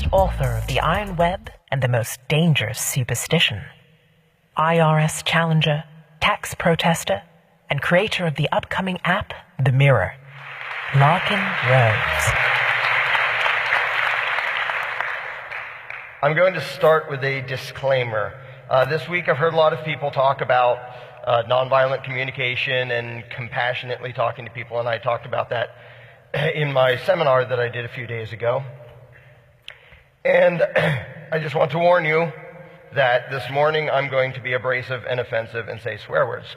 the author of The Iron Web and the Most Dangerous Superstition, IRS challenger, tax protester, and creator of the upcoming app, The Mirror, Larken Rose. I'm going to start with a disclaimer. This week I've heard a lot of people talk about nonviolent communication and compassionately talking to people, and I talked about that in my seminar that I did a few days ago. And I just want to warn you that this morning I'm going to be abrasive and offensive and say swear words.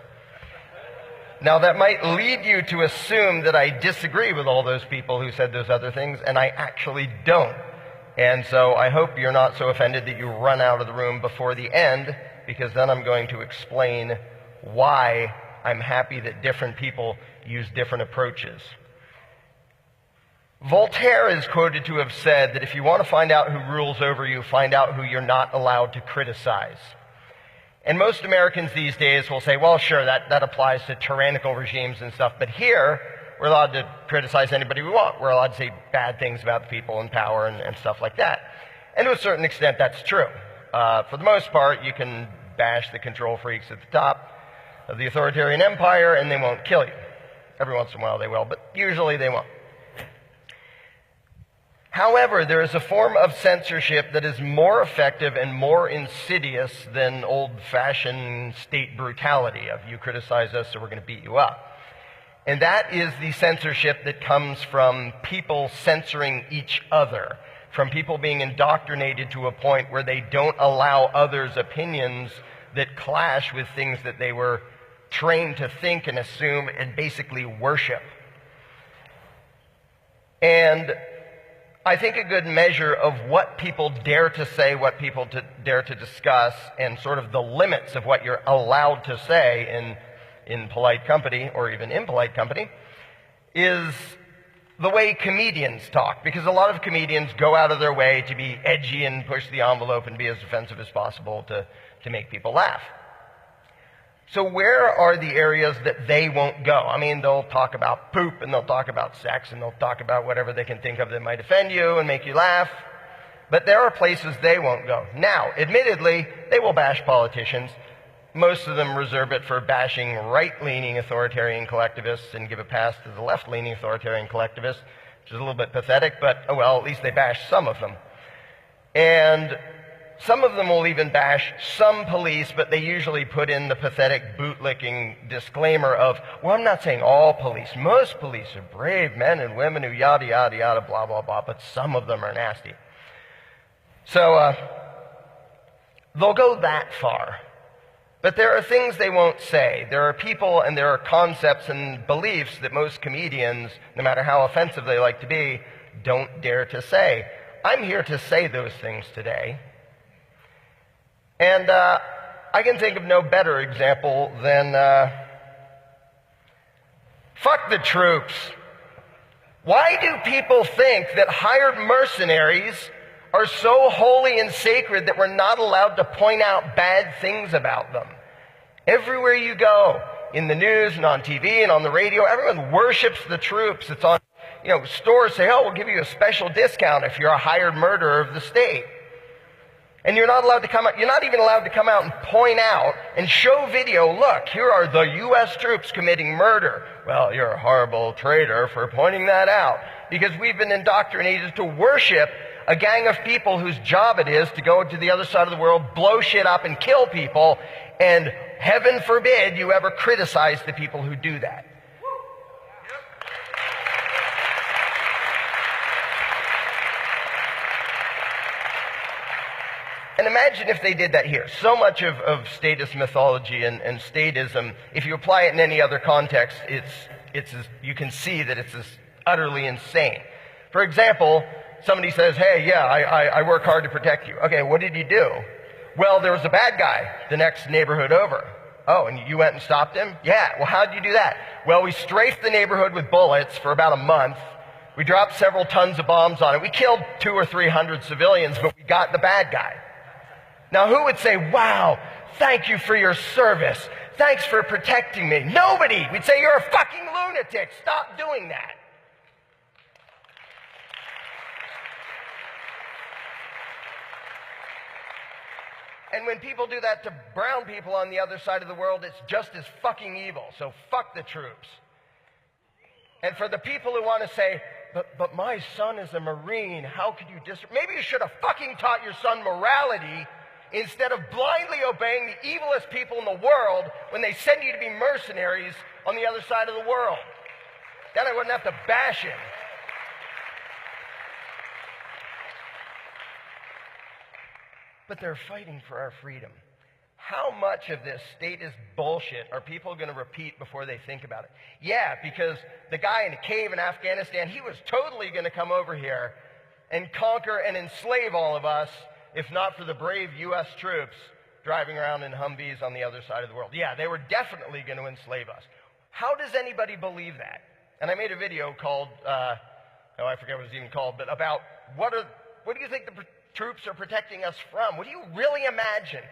Now that might lead you to assume that I disagree with all those people who said those other things, and I actually don't. And so I hope you're not so offended that you run out of the room before the end, because then I'm going to explain why I'm happy that different people use different approaches. Voltaire is quoted to have said that if you want to find out who rules over you, find out who you're not allowed to criticize. And most Americans these days will say, well, sure, that applies to tyrannical regimes and stuff, but here we're allowed to criticize anybody we want. We're allowed to say bad things about the people in power and stuff like that. And to a certain extent, that's true. For the most part, you can bash the control freaks at the top of the authoritarian empire, and they won't kill you. Every once in a while they will, but usually they won't. However, there is a form of censorship that is more effective and more insidious than old-fashioned state brutality of you criticize us, so we're going to beat you up. And that is the censorship that comes from people censoring each other, from people being indoctrinated to a point where they don't allow others' opinions that clash with things that they were trained to think and assume and basically worship. And I think a good measure of what people dare to say, what people dare to discuss, and sort of the limits of what you're allowed to say in polite company or even impolite company is the way comedians talk. Because a lot of comedians go out of their way to be edgy and push the envelope and be as offensive as possible to make people laugh. So where are the areas that they won't go? I mean, they'll talk about poop, and they'll talk about sex, and they'll talk about whatever they can think of that might offend you and make you laugh. But there are places they won't go. Now, admittedly, they will bash politicians. Most of them reserve it for bashing right-leaning authoritarian collectivists and give a pass to the left-leaning authoritarian collectivists, which is a little bit pathetic, but, oh well, at least they bash some of them. And some of them will even bash some police, but they usually put in the pathetic bootlicking disclaimer of, well, I'm not saying all police. Most police are brave men and women who yada, yada, yada, blah, blah, blah, but some of them are nasty. So they'll go that far. But there are things they won't say. There are people and there are concepts and beliefs that most comedians, no matter how offensive they like to be, don't dare to say. I'm here to say those things today. And I can think of no better example than fuck the troops. Why do people think that hired mercenaries are so holy and sacred that we're not allowed to point out bad things about them? Everywhere you go, in the news and on TV and on the radio, everyone worships the troops. It's on, stores say, oh, we'll give you a special discount if you're a hired murderer of the state. And you're not allowed to come out, you're not even allowed to come out and point out and show video, look, here are the U.S. troops committing murder. Well, you're a horrible traitor for pointing that out. Because we've been indoctrinated to worship a gang of people whose job it is to go to the other side of the world, blow shit up and kill people, and heaven forbid you ever criticize the people who do that. And imagine if they did that here. So much of statist mythology and statism, if you apply it in any other context, you can see that it's utterly insane. For example, somebody says, hey, yeah, I work hard to protect you. Okay, what did you do? Well, there was a bad guy the next neighborhood over. Oh, and you went and stopped him? Yeah, well, how'd you do that? Well, we strafed the neighborhood with bullets for about a month. We dropped several tons of bombs on it. We killed 200 or 300 civilians, but we got the bad guy. Now, who would say, wow, thank you for your service. Thanks for protecting me. Nobody. We'd say, you're a fucking lunatic. Stop doing that. And when people do that to brown people on the other side of the world, it's just as fucking evil. So fuck the troops. And for the people who want to say, but my son is a Marine, how could you maybe you should have fucking taught your son morality instead of blindly obeying the evilest people in the world when they send you to be mercenaries on the other side of the world. Then I wouldn't have to bash him. But they're fighting for our freedom. How much of this statist bullshit are people going to repeat before they think about it? Yeah, because the guy in a cave in Afghanistan, he was totally going to come over here and conquer and enslave all of us, if not for the brave U.S. troops driving around in Humvees on the other side of the world. Yeah, they were definitely going to enslave us. How does anybody believe that? And I made a video called, I forget what it was even called, but about what do you think the troops are protecting us from? What do you really imagine?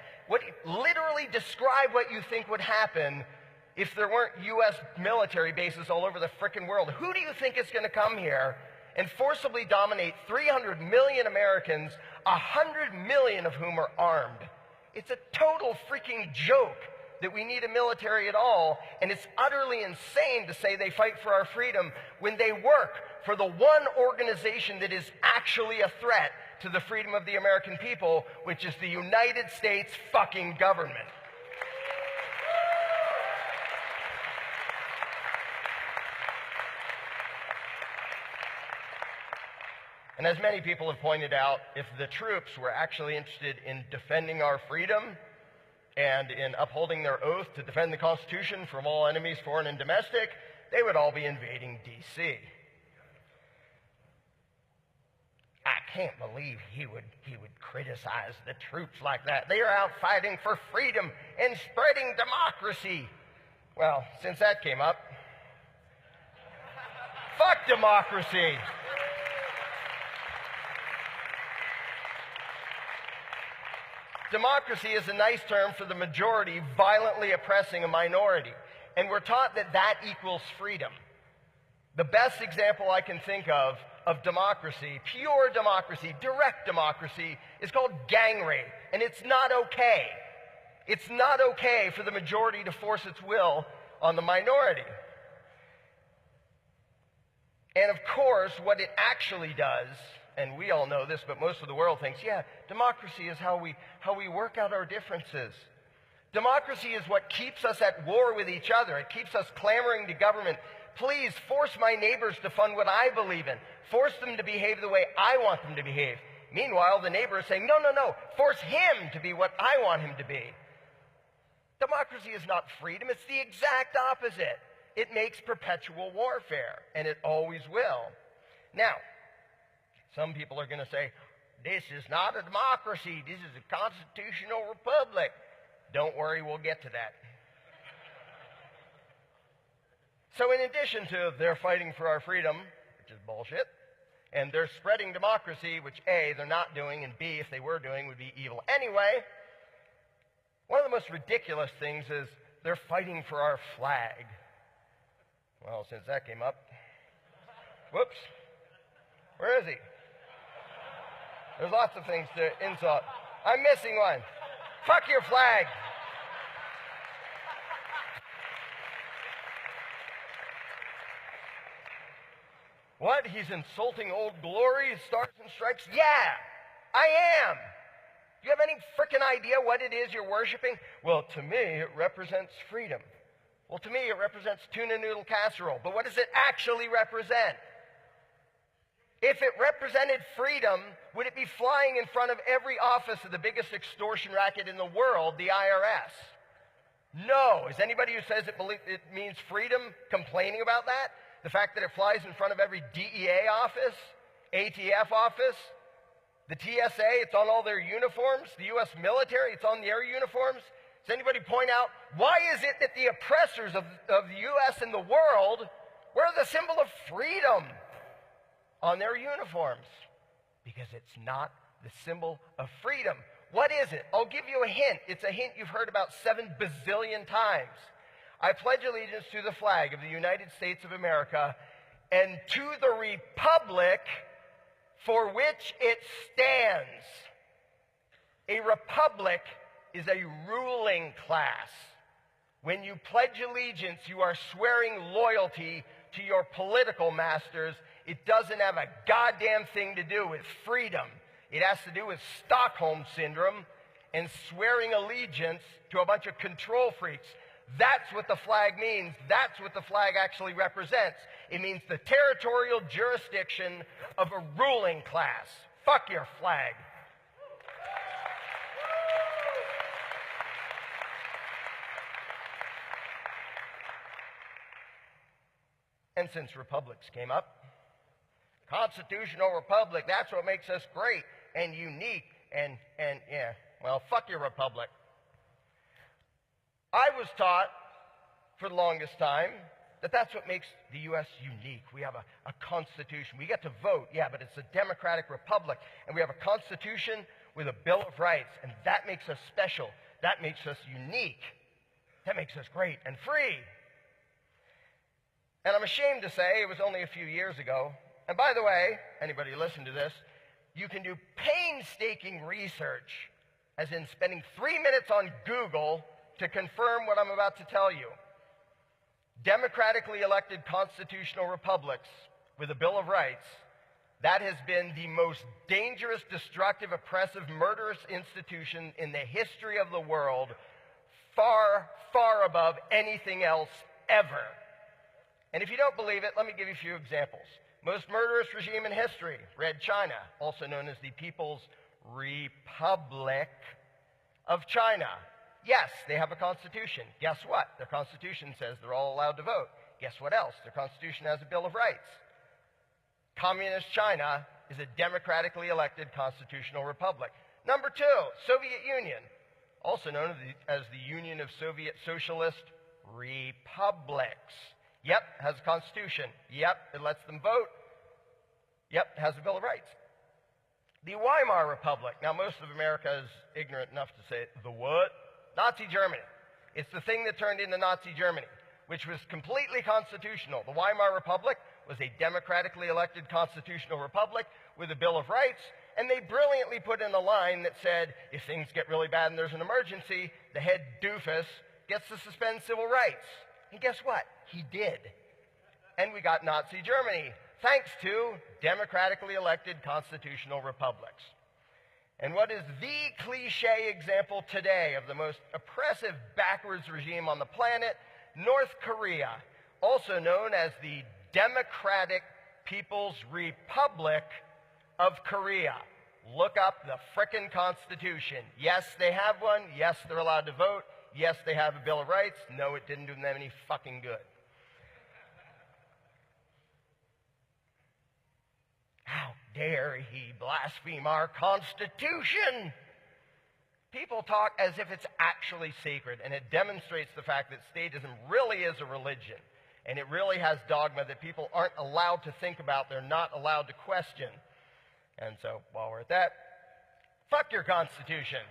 Literally describe what you think would happen if there weren't U.S. military bases all over the frickin' world. Who do you think is going to come here and forcibly dominate 300 million Americans, 100 million of whom are armed? It's a total freaking joke that we need a military at all, and it's utterly insane to say they fight for our freedom when they work for the one organization that is actually a threat to the freedom of the American people, which is the United States fucking government. And as many people have pointed out, if the troops were actually interested in defending our freedom and in upholding their oath to defend the Constitution from all enemies, foreign and domestic, they would all be invading D.C. I can't believe he would criticize the troops like that. They are out fighting for freedom and spreading democracy. Well, since that came up, fuck democracy. Democracy is a nice term for the majority violently oppressing a minority. And we're taught that that equals freedom. The best example I can think of democracy, pure democracy, direct democracy, is called gang rape. And it's not okay. It's not okay for the majority to force its will on the minority. And of course, what it actually does, and we all know this, but most of the world thinks, yeah, democracy is how we work out our differences. Democracy is what keeps us at war with each other. It keeps us clamoring to government. Please force my neighbors to fund what I believe in. Force them to behave the way I want them to behave. Meanwhile, the neighbor is saying, no, force him to be what I want him to be. Democracy is not freedom. It's the exact opposite. It makes perpetual warfare, and it always will. Now, some people are going to say, this is not a democracy. This is a constitutional republic. Don't worry, we'll get to that. So in addition to they're fighting for our freedom, which is bullshit, and they're spreading democracy, which A, they're not doing, and B, if they were doing, would be evil anyway, one of the most ridiculous things is they're fighting for our flag. Well, since that came up, whoops, where is he? There's lots of things to insult. I'm missing one. Fuck your flag. What? He's insulting Old Glory, Stars and Stripes? Yeah, I am. Do you have any frickin' idea what it is you're worshiping? Well, to me, it represents freedom. Well, to me, it represents tuna noodle casserole. But what does it actually represent? If it represented freedom, would it be flying in front of every office of the biggest extortion racket in the world, the IRS? No. Is anybody who says it means freedom complaining about that? The fact that it flies in front of every DEA office, ATF office, the TSA, it's on all their uniforms, the U.S. military, it's on their uniforms. Does anybody point out, why is it that the oppressors of the U.S. and the world wear the symbol of freedom on their uniforms? Because it's not the symbol of freedom. What is it? I'll give you a hint. It's a hint you've heard about 7 bazillion times. I pledge allegiance to the flag of the United States of America and to the republic for which it stands. A republic is a ruling class. When you pledge allegiance, you are swearing loyalty to your political masters. It doesn't have a goddamn thing to do with freedom. It has to do with Stockholm Syndrome and swearing allegiance to a bunch of control freaks. That's what the flag means. That's what the flag actually represents. It means the territorial jurisdiction of a ruling class. Fuck your flag. And since republics came up, constitutional republic, that's what makes us great and unique and yeah, well, fuck your republic. I was taught for the longest time that that's what makes the U.S. unique. We have a constitution. We get to vote, yeah, but it's a democratic republic. And we have a constitution with a Bill of Rights, and that makes us special. That makes us unique. That makes us great and free. And I'm ashamed to say it was only a few years ago. And by the way, anybody listen to this, you can do painstaking research, as in spending 3 minutes on Google to confirm what I'm about to tell you. Democratically elected constitutional republics with a Bill of Rights, that has been the most dangerous, destructive, oppressive, murderous institution in the history of the world, far, far above anything else ever. And if you don't believe it, let me give you a few examples. Most murderous regime in history, Red China, also known as the People's Republic of China. Yes, they have a constitution. Guess what? Their constitution says they're all allowed to vote. Guess what else? Their constitution has a Bill of Rights. Communist China is a democratically elected constitutional republic. Number two, Soviet Union, also known as the Union of Soviet Socialist Republics. Yep, has a constitution. Yep, it lets them vote. Yep, has a Bill of Rights. The Weimar Republic. Now, most of America is ignorant enough to say, the what? Nazi Germany. It's the thing that turned into Nazi Germany, which was completely constitutional. The Weimar Republic was a democratically elected constitutional republic with a Bill of Rights, and they brilliantly put in a line that said, if things get really bad and there's an emergency, the head doofus gets to suspend civil rights. And guess what? He did. And we got Nazi Germany, thanks to democratically elected constitutional republics. And what is the cliche example today of the most oppressive, backwards regime on the planet? North Korea, also known as the Democratic People's Republic of Korea. Look up the frickin' Constitution. Yes, they have one. Yes, they're allowed to vote. Yes, they have a Bill of Rights. No, it didn't do them any fucking good. How dare he blaspheme our Constitution? People talk as if it's actually sacred, and it demonstrates the fact that statism really is a religion, and it really has dogma that people aren't allowed to think about, they're not allowed to question. And so, while we're at that, fuck your Constitution.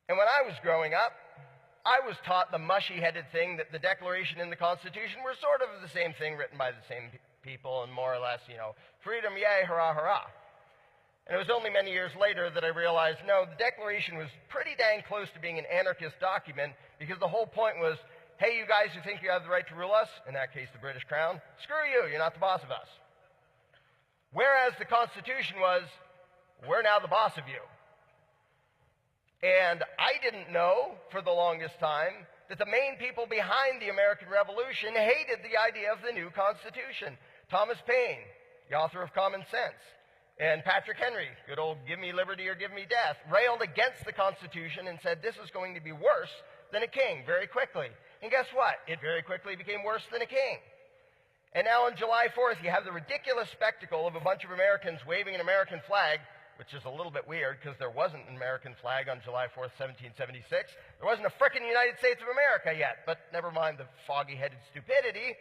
And when I was growing up, I was taught the mushy-headed thing that the Declaration and the Constitution were sort of the same thing written by the same people and more or less, freedom, yay, hurrah, hurrah. And it was only many years later that I realized, no, the Declaration was pretty dang close to being an anarchist document because the whole point was, hey, you guys who think you have the right to rule us, in that case the British Crown, screw you, you're not the boss of us. Whereas the Constitution was, we're now the boss of you. And I didn't know for the longest time that the main people behind the American Revolution hated the idea of the new Constitution. Thomas Paine, the author of Common Sense, and Patrick Henry, good old give me liberty or give me death, railed against the Constitution and said this is going to be worse than a king very quickly. And guess what? It very quickly became worse than a king. And now on July 4th, you have the ridiculous spectacle of a bunch of Americans waving an American flag, which is a little bit weird because there wasn't an American flag on July 4th, 1776. There wasn't a frickin' United States of America yet, but never mind the foggy-headed stupidity.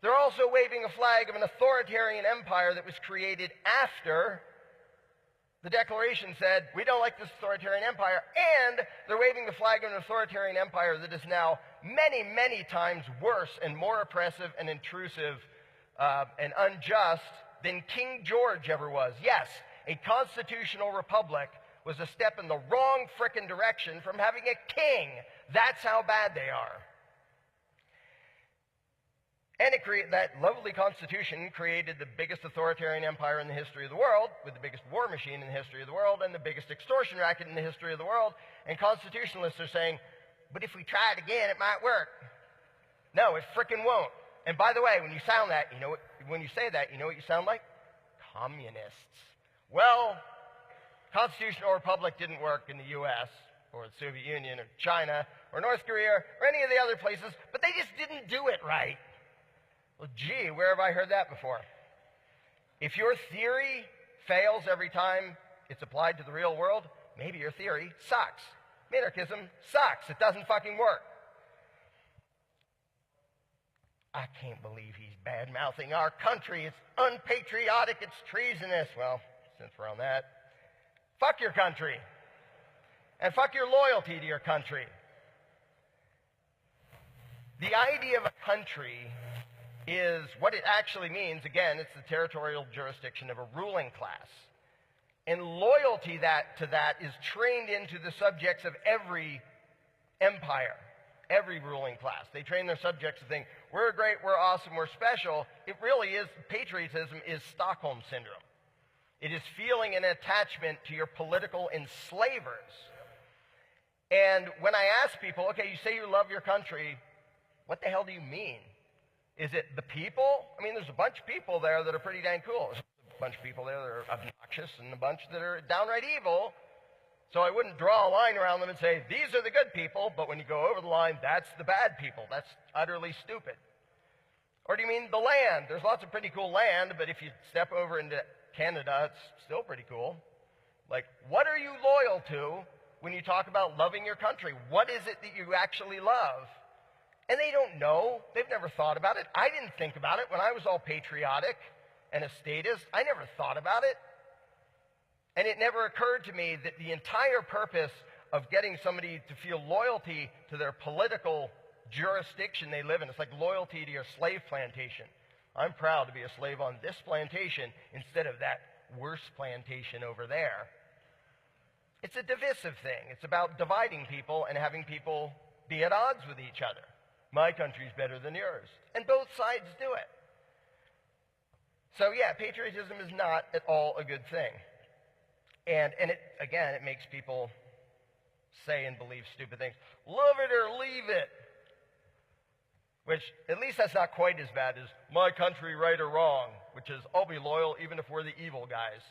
They're also waving a flag of an authoritarian empire that was created after the Declaration said, we don't like this authoritarian empire, and they're waving the flag of an authoritarian empire that is now many, many times worse and more oppressive and intrusive and unjust than King George ever was. Yes, a constitutional republic was a step in the wrong frickin' direction from having a king. That's how bad they are. And that lovely Constitution created the biggest authoritarian empire in the history of the world, with the biggest war machine in the history of the world, and the biggest extortion racket in the history of the world. And constitutionalists are saying, but if we try it again, it might work. No, it frickin' won't. And by the way, when you sound that, when you say that, you know what you sound like? Communists. Well, constitutional republic didn't work in the U.S., or the Soviet Union, or China, or North Korea, or any of the other places, but they just didn't do it right. Well, gee, where have I heard that before? If your theory fails every time it's applied to the real world, maybe your theory sucks. Minarchism sucks. It doesn't fucking work. I can't believe he's bad-mouthing our country. It's unpatriotic. It's treasonous. Well, since we're on that, fuck your country. And fuck your loyalty to your country. The idea of a country is what it actually means. Again, it's the territorial jurisdiction of a ruling class. And loyalty to that is trained into the subjects of every empire, every ruling class. They train their subjects to think, we're great, we're awesome, we're special. It really is, patriotism is Stockholm Syndrome. It is feeling an attachment to your political enslavers. And when I ask people, okay, you say you love your country, what the hell do you mean? Is it the people? I mean, there's a bunch of people there that are pretty dang cool. There's a bunch of people there that are obnoxious and a bunch that are downright evil. So I wouldn't draw a line around them and say, these are the good people, but when you go over the line, that's the bad people. That's utterly stupid. Or do you mean the land? There's lots of pretty cool land, but if you step over into Canada, it's still pretty cool. Like, what are you loyal to when you talk about loving your country? What is it that you actually love? And they don't know. They've never thought about it. I didn't think about it when I was all patriotic and a statist. I never thought about it. And it never occurred to me that the entire purpose of getting somebody to feel loyalty to their political jurisdiction they live in, it's like loyalty to your slave plantation. I'm proud to be a slave on this plantation instead of that worse plantation over there. It's a divisive thing. It's about dividing people and having people be at odds with each other. My country's better than yours. And both sides do it. So yeah, patriotism is not at all a good thing. And it makes people say and believe stupid things. Love it or leave it. Which, at least that's not quite as bad as my country, right or wrong, which is I'll be loyal even if we're the evil guys.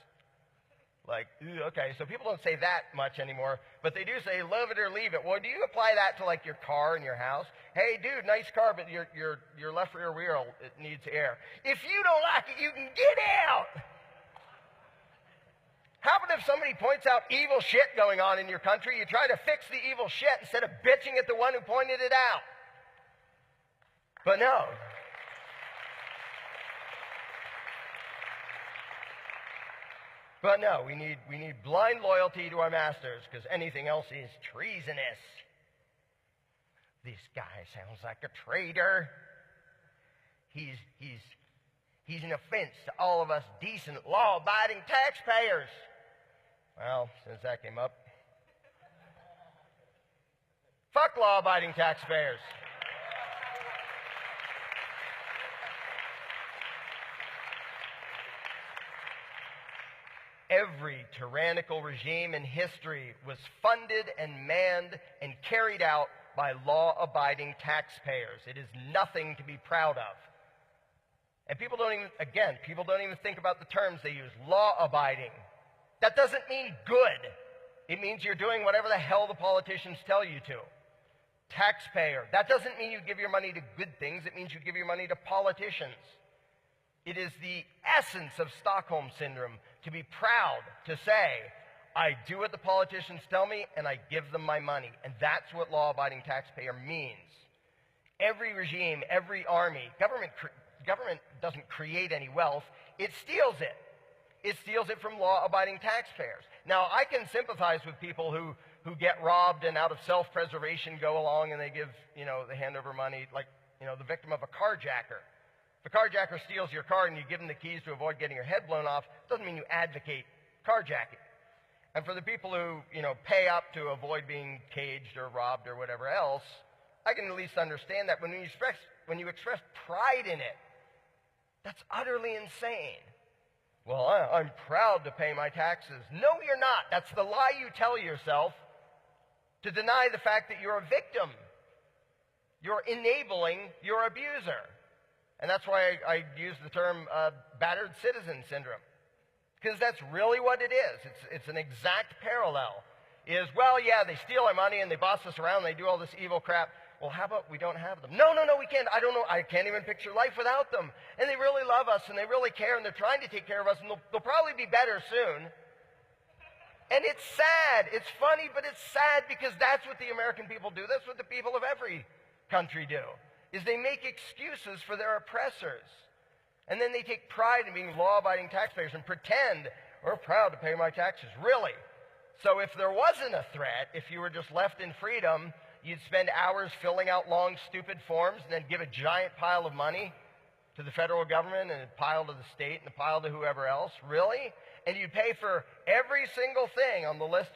Like, okay, so people don't say that much anymore, but they do say love it or leave it. Well, do you apply that to like your car and your house? Hey, dude, nice car, but your left rear wheel, it needs air. If you don't like it, you can get out. How about if somebody points out evil shit going on in your country, you try to fix the evil shit instead of bitching at the one who pointed it out? But no. But no, we need blind loyalty to our masters because anything else is treasonous. This guy sounds like a traitor. He's an offense to all of us decent, law-abiding taxpayers. Well, since that came up, fuck law-abiding taxpayers. Every tyrannical regime in history was funded and manned and carried out by law-abiding taxpayers. It is nothing to be proud of. And people don't even think about the terms they use. Law-abiding. That doesn't mean good. It means you're doing whatever the hell the politicians tell you to. Taxpayer. That doesn't mean you give your money to good things. It means you give your money to politicians. It is the essence of Stockholm Syndrome to be proud to say, I do what the politicians tell me and I give them my money. And that's what law-abiding taxpayer means. Every regime, every army, government doesn't create any wealth. It steals it. It steals it from law-abiding taxpayers. Now, I can sympathize with people who get robbed and out of self-preservation go along and they give, they hand over money, like, the victim of a carjacker. If a carjacker steals your car and you give them the keys to avoid getting your head blown off, it doesn't mean you advocate carjacking. And for the people who, pay up to avoid being caged or robbed or whatever else, I can at least understand that when you express pride in it, that's utterly insane. Well, I'm proud to pay my taxes. No, you're not. That's the lie you tell yourself to deny the fact that you're a victim. You're enabling your abuser. And that's why I use the term battered citizen syndrome. Because that's really what it is. It's an exact parallel. Well, yeah, they steal our money and they boss us around and they do all this evil crap. Well, how about we don't have them? No, we can't. I don't know. I can't even picture life without them. And they really love us and they really care and they're trying to take care of us and they'll probably be better soon. And it's sad. It's funny, but it's sad because that's what the American people do. That's what the people of every country do, is they make excuses for their oppressors. And then they take pride in being law-abiding taxpayers and pretend, we're proud to pay my taxes. Really? So if there wasn't a threat, if you were just left in freedom, you'd spend hours filling out long, stupid forms and then give a giant pile of money to the federal government and a pile to the state and a pile to whoever else? Really? And you'd pay for every single thing on the list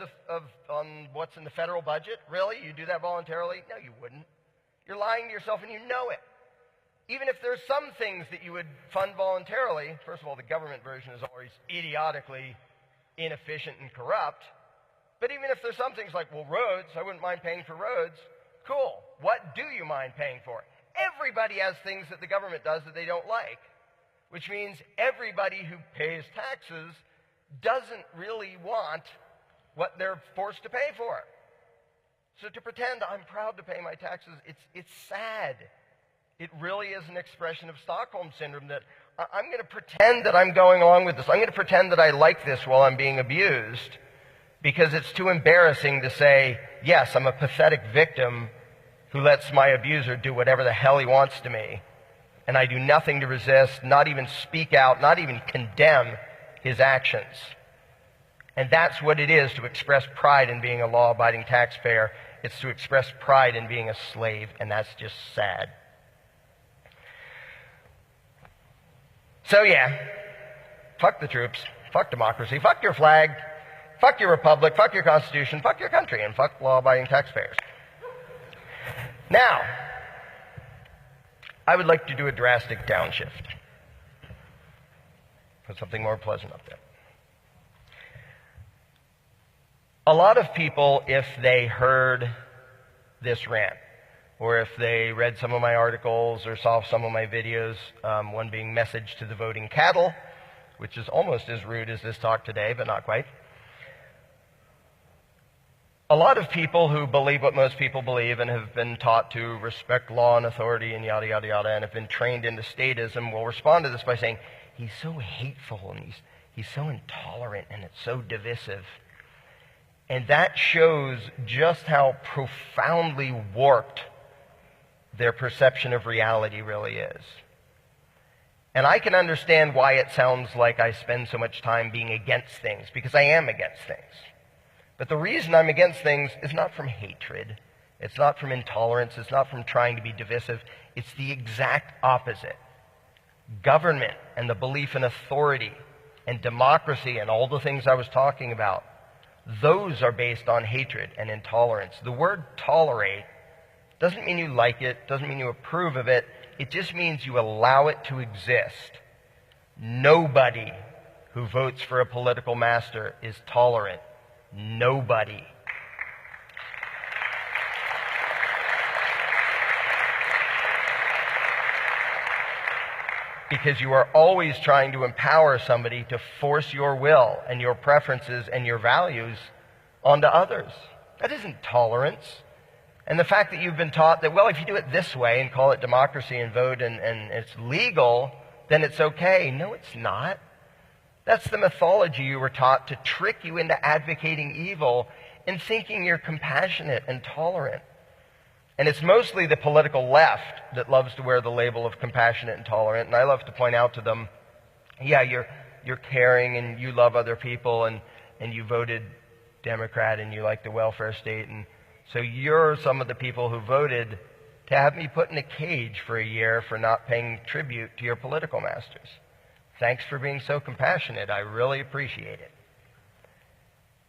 on what's in the federal budget? Really? You do that voluntarily? No, you wouldn't. You're lying to yourself and you know it. Even if there's some things that you would fund voluntarily, first of all, the government version is always idiotically inefficient and corrupt. But even if there's some things like, well, roads, I wouldn't mind paying for roads. Cool. What do you mind paying for? Everybody has things that the government does that they don't like, which means everybody who pays taxes doesn't really want what they're forced to pay for. So to pretend I'm proud to pay my taxes, it's sad. It really is an expression of Stockholm Syndrome that I'm going to pretend that I'm going along with this. I'm going to pretend that I like this while I'm being abused because it's too embarrassing to say, yes, I'm a pathetic victim who lets my abuser do whatever the hell he wants to me. And I do nothing to resist, not even speak out, not even condemn his actions. And that's what it is to express pride in being a law-abiding taxpayer. It's to express pride in being a slave, and that's just sad. So yeah, fuck the troops, fuck democracy, fuck your flag, fuck your republic, fuck your constitution, fuck your country, and fuck law-abiding taxpayers. Now, I would like to do a drastic downshift. Put something more pleasant up there. A lot of people, if they heard this rant, or if they read some of my articles or saw some of my videos, one being Message to the Voting Cattle, which is almost as rude as this talk today, but not quite. A lot of people who believe what most people believe and have been taught to respect law and authority and yada, yada, yada, and have been trained into statism will respond to this by saying, he's so hateful and he's so intolerant and it's so divisive. And that shows just how profoundly warped their perception of reality really is. And I can understand why it sounds like I spend so much time being against things, because I am against things. But the reason I'm against things is not from hatred. It's not from intolerance. It's not from trying to be divisive. It's the exact opposite. Government and the belief in authority and democracy and all the things I was talking about, those are based on hatred and intolerance. The word tolerate doesn't mean you like it, doesn't mean you approve of it. It just means you allow it to exist. Nobody who votes for a political master is tolerant. Nobody. Because you are always trying to empower somebody to force your will and your preferences and your values onto others. That isn't tolerance. And the fact that you've been taught that, well, if you do it this way and call it democracy and vote and it's legal, then it's okay. No, it's not. That's the mythology you were taught to trick you into advocating evil and thinking you're compassionate and tolerant. And it's mostly the political left that loves to wear the label of compassionate and tolerant. And I love to point out to them, yeah, you're caring and you love other people and you voted Democrat and you like the welfare state. And so you're some of the people who voted to have me put in a cage for a year for not paying tribute to your political masters. Thanks for being so compassionate. I really appreciate it.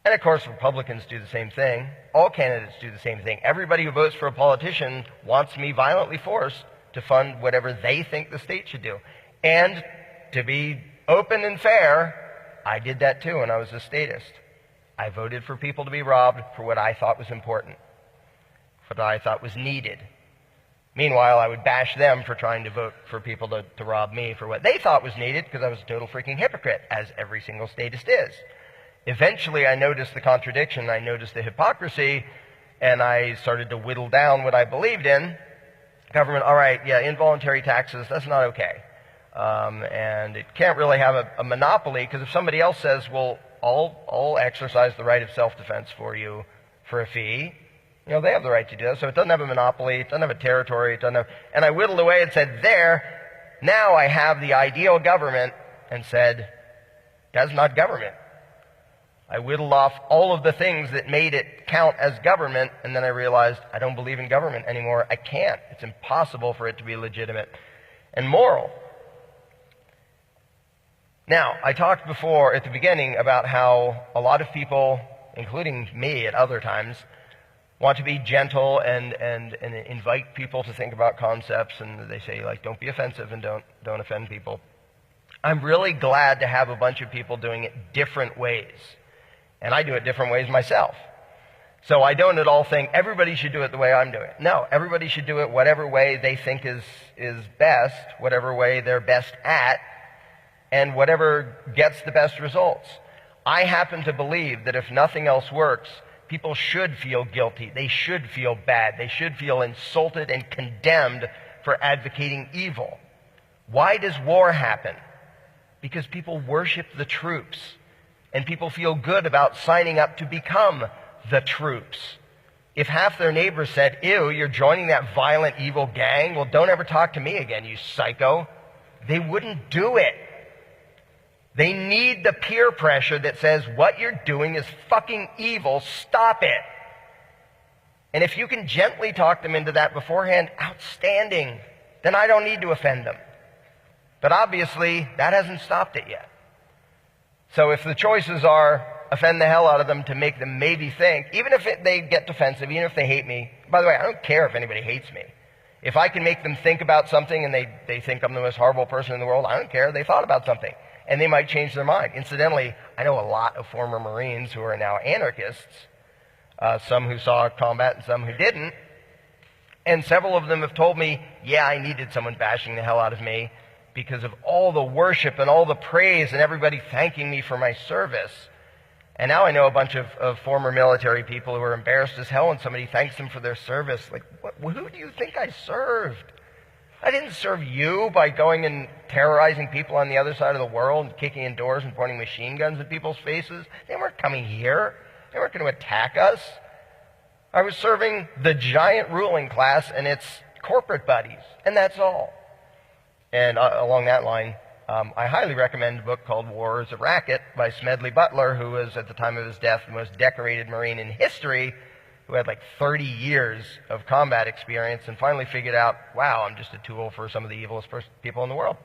And of course, Republicans do the same thing. All candidates do the same thing. Everybody who votes for a politician wants me violently forced to fund whatever they think the state should do. And to be open and fair, I did that too when I was a statist. I voted for people to be robbed for what I thought was important, for what I thought was needed. Meanwhile, I would bash them for trying to vote for people to rob me for what they thought was needed, because I was a total freaking hypocrite, as every single statist is. Eventually, I noticed the contradiction, I noticed the hypocrisy, and I started to whittle down what I believed in. Government, all right, yeah, involuntary taxes, that's not okay. And it can't really have a monopoly, because if somebody else says, well, I'll exercise the right of self-defense for you for a fee, you know, they have the right to do that. So it doesn't have a monopoly, it doesn't have a territory, it doesn't have... And I whittled away and said, there, now I have the ideal government, and said, that's not government. I whittled off all of the things that made it count as government, and then I realized I don't believe in government anymore. I can't. It's impossible for it to be legitimate and moral. Now, I talked before at the beginning about how a lot of people, including me at other times, want to be gentle and invite people to think about concepts, and they say, like, don't be offensive and don't offend people. I'm really glad to have a bunch of people doing it different ways. And I do it different ways myself. So I don't at all think everybody should do it the way I'm doing it. No, everybody should do it whatever way they think is best, whatever way they're best at, and whatever gets the best results. I happen to believe that if nothing else works, people should feel guilty. They should feel bad. They should feel insulted and condemned for advocating evil. Why does war happen? Because people worship the troops. And people feel good about signing up to become the troops. If half their neighbors said, ew, you're joining that violent, evil gang, well, don't ever talk to me again, you psycho, they wouldn't do it. They need the peer pressure that says, what you're doing is fucking evil, stop it. And if you can gently talk them into that beforehand, outstanding. Then I don't need to offend them. But obviously, that hasn't stopped it yet. So if the choices are offend the hell out of them to make them maybe think, even if they get defensive, even if they hate me, by the way, I don't care if anybody hates me. If I can make them think about something and they think I'm the most horrible person in the world, I don't care. They thought about something. And they might change their mind. Incidentally, I know a lot of former Marines who are now anarchists, some who saw combat and some who didn't. And several of them have told me, yeah, I needed someone bashing the hell out of me, because of all the worship and all the praise and everybody thanking me for my service. And now I know a bunch of former military people who are embarrassed as hell when somebody thanks them for their service. Like, who do you think I served? I didn't serve you by going and terrorizing people on the other side of the world and kicking in doors and pointing machine guns at people's faces. They weren't coming here. They weren't going to attack us. I was serving the giant ruling class and its corporate buddies, and that's all. And along that line, I highly recommend a book called War is a Racket by Smedley Butler, who was, at the time of his death, the most decorated Marine in history, who had like 30 years of combat experience and finally figured out, wow, I'm just a tool for some of the evilest people in the world.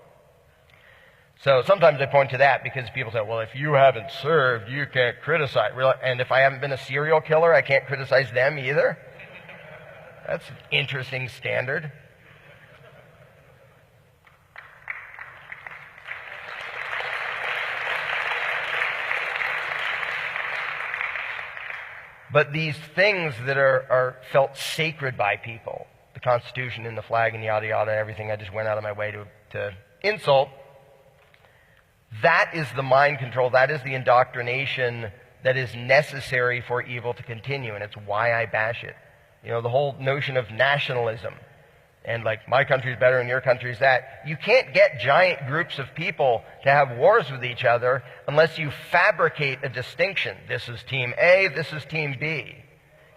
So sometimes I point to that because people say, well, if you haven't served, you can't criticize. And if I haven't been a serial killer, I can't criticize them either? That's an interesting standard. But these things that are felt sacred by people, the Constitution and the flag and yada yada, everything I just went out of my way to insult, that is the mind control, that is the indoctrination that is necessary for evil to continue, and it's why I bash it. You know, the whole notion of nationalism, and like, my country's better and your country's that. You can't get giant groups of people to have wars with each other unless you fabricate a distinction. This is Team A, this is Team B.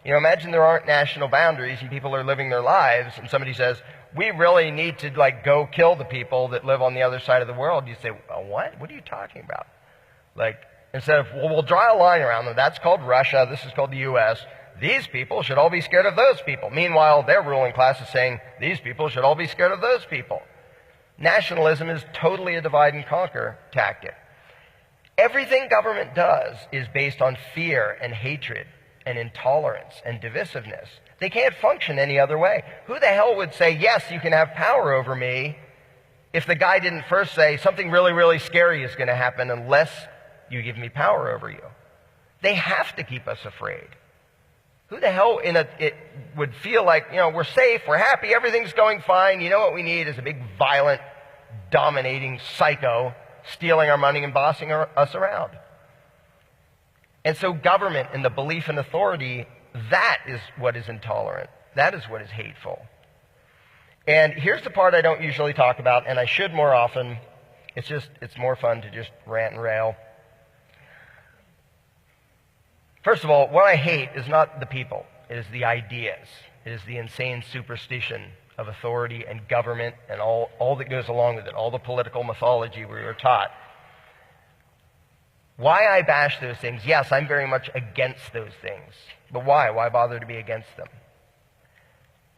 You know, imagine there aren't national boundaries and people are living their lives, and somebody says, we really need to, like, go kill the people that live on the other side of the world. You say, what? What are you talking about? Like, instead of, well, we'll draw a line around them. That's called Russia. This is called the U.S. These people should all be scared of those people. Meanwhile, their ruling class is saying, these people should all be scared of those people. Nationalism is totally a divide and conquer tactic. Everything government does is based on fear and hatred and intolerance and divisiveness. They can't function any other way. Who the hell would say, yes, you can have power over me, if the guy didn't first say something really, really scary is going to happen unless you give me power over you? They have to keep us afraid. Who the hell it would feel like, we're safe, we're happy, everything's going fine. You know what we need is a big, violent, dominating psycho stealing our money and bossing us around. And so government and the belief in authority, that is what is intolerant. That is what is hateful. And here's the part I don't usually talk about, and I should more often. It's more fun to just rant and rail. First of all, what I hate is not the people. It is the ideas. It is the insane superstition of authority and government and all that goes along with it, all the political mythology we were taught. Why I bash those things? Yes, I'm very much against those things. But why? Why bother to be against them?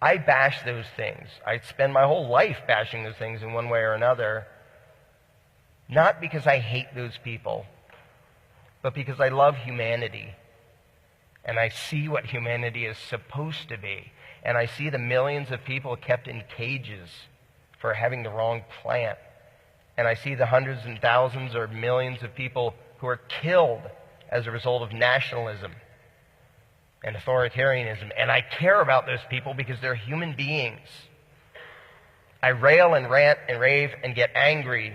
I bash those things. I spend my whole life bashing those things in one way or another, not because I hate those people, but because I love humanity. And I see what humanity is supposed to be. And I see the millions of people kept in cages for having the wrong plant. And I see the hundreds and thousands or millions of people who are killed as a result of nationalism and authoritarianism. And I care about those people because they're human beings. I rail and rant and rave and get angry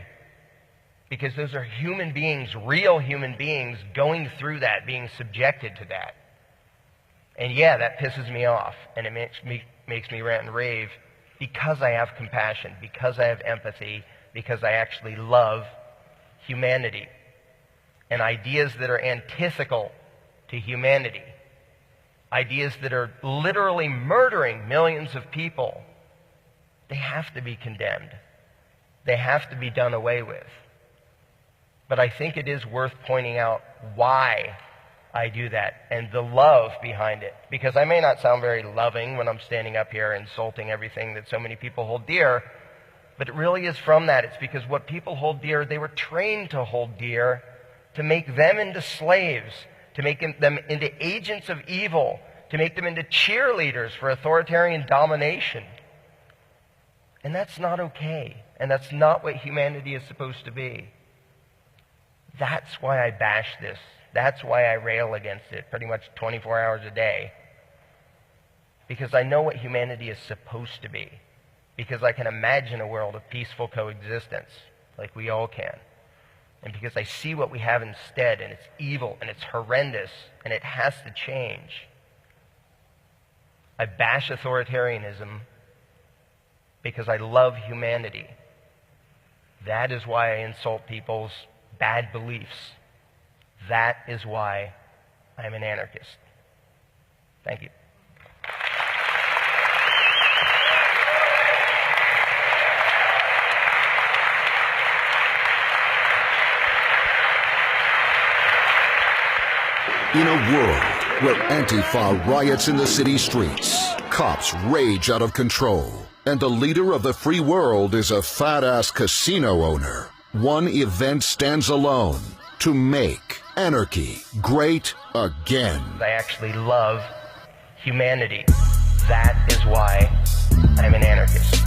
because those are human beings, real human beings, going through that, being subjected to that. And yeah, that pisses me off, and it makes me rant and rave because I have compassion, because I have empathy, because I actually love humanity. And ideas that are antithetical to humanity, ideas that are literally murdering millions of people, they have to be condemned. They have to be done away with. But I think it is worth pointing out why I do that and the love behind it. Because I may not sound very loving when I'm standing up here insulting everything that so many people hold dear, but it really is from that. It's because what people hold dear, they were trained to hold dear, to make them into slaves, to make them into agents of evil, to make them into cheerleaders for authoritarian domination. And that's not okay. And that's not what humanity is supposed to be. That's why I bash this. That's why I rail against it pretty much 24 hours a day. Because I know what humanity is supposed to be. Because I can imagine a world of peaceful coexistence, like we all can. And because I see what we have instead, and it's evil, and it's horrendous, and it has to change. I bash authoritarianism because I love humanity. That is why I insult people's bad beliefs. That is why I'm an anarchist. Thank you. In a world where Antifa riots in the city streets, cops rage out of control, and the leader of the free world is a fat-ass casino owner, one event stands alone to make anarchy great again. I actually love humanity. That is why I'm an anarchist.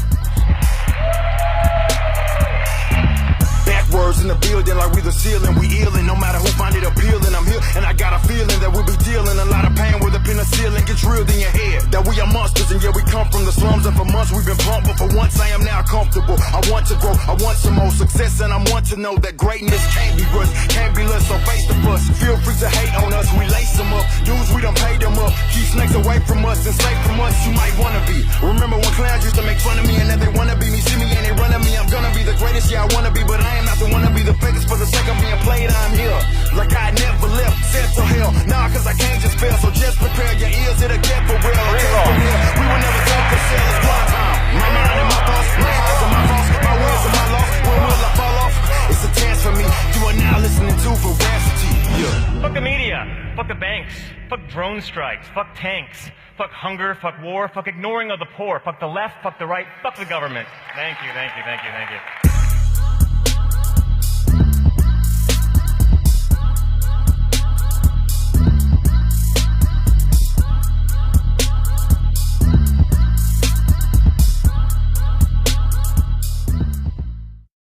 Backwards in the building like we the ceiling, we illin'. No matter who find it appealing, I'm here and I got a feeling that we'll be dealing a lot of pain with a penicillin get drilled in your head. That we are monsters and yeah, we come from the slums and for months we've been bumped, but for once I am now comfortable. I want to grow, I want some more success, and I want to know that greatness can't be rushed, can't be less, so face the fuss. Feel free to hate on us, we lace them up. Dudes, we done paid them up. Keep snakes away from us and safe from us you might wanna be. Remember when clowns used to make fun of me and now they wanna be me, see me and they run at me. I'm gonna be the greatest, yeah I wanna be, but I am not the one to be the fakest for the sake of being played. I'm here like I never left, set to hell. Nah, cause I can't just fail, so just prepare your ears, it'll get for real. We will never talk for sale, it's squad time. My mind and my thoughts, my highs and my thoughts, my words and my loss. When will I fall off? It's a chance for me. You are now listening to Veracity. Yeah. Fuck the media, fuck the banks, fuck drone strikes, fuck tanks, fuck hunger, fuck war, fuck ignoring of the poor, fuck the left, fuck the right, fuck the government. Thank you, thank you, thank you, thank you.